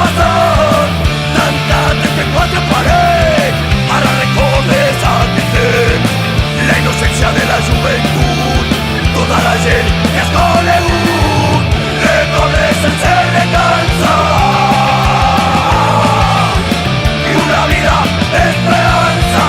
passat tanta temps en quatre parets. Ara recordes aquell temps, la innocència de la joventut, tota la gent que has conegut. Recordes sense recança i una vida esperança.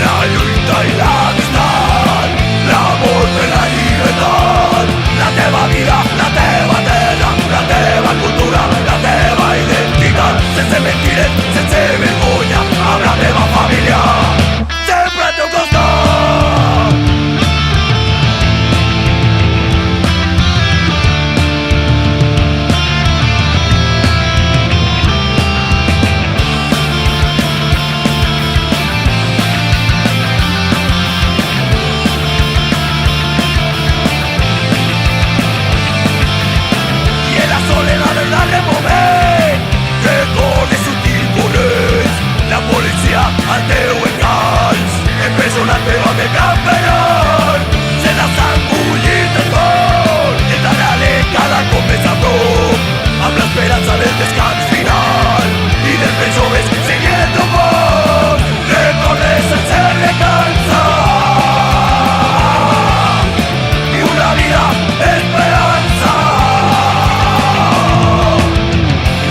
La lluita i l'amistat, l'amor per la llibertat, la teva vida, la teva terra, la teva cultura, la teva identitat. Sense mentires, sense vergonya, amb la teva família sempre al teu costat. I en la soledat del darrer moment recordes sutil coneix la policia al teu encalç, empresonant-te amb el gran penal. Se l'has engullit el cor i el darrere cada cop més a prop, amb l'esperança del descans final i dels més joves seguint el pas. Recordes sense recança i una vida esperança.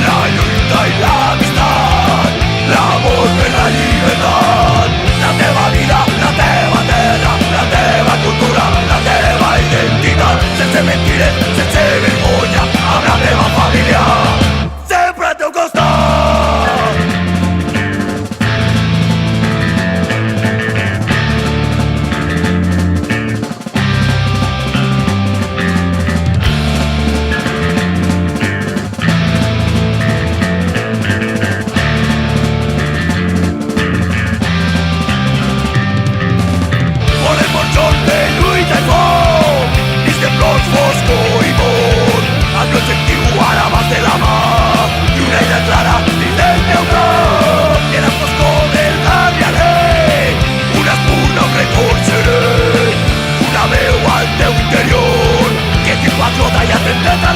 La lluita i l'amistat, l'amor per la llibertat, la teva vida, la teva terra, la teva cultura, la teva identitat. Sense mentires, sense vergonya, amb la teva família sempre al teu costat. Volem morjón de lluita i foc, dins de plors, foscor i mort, amb l'objectiu ara vas de la mà i una idea clara dins del teu cap. I en la foscor del canviaré una espuna, un record serè, una veu al teu interior que t'hi fa flotar i atendre't.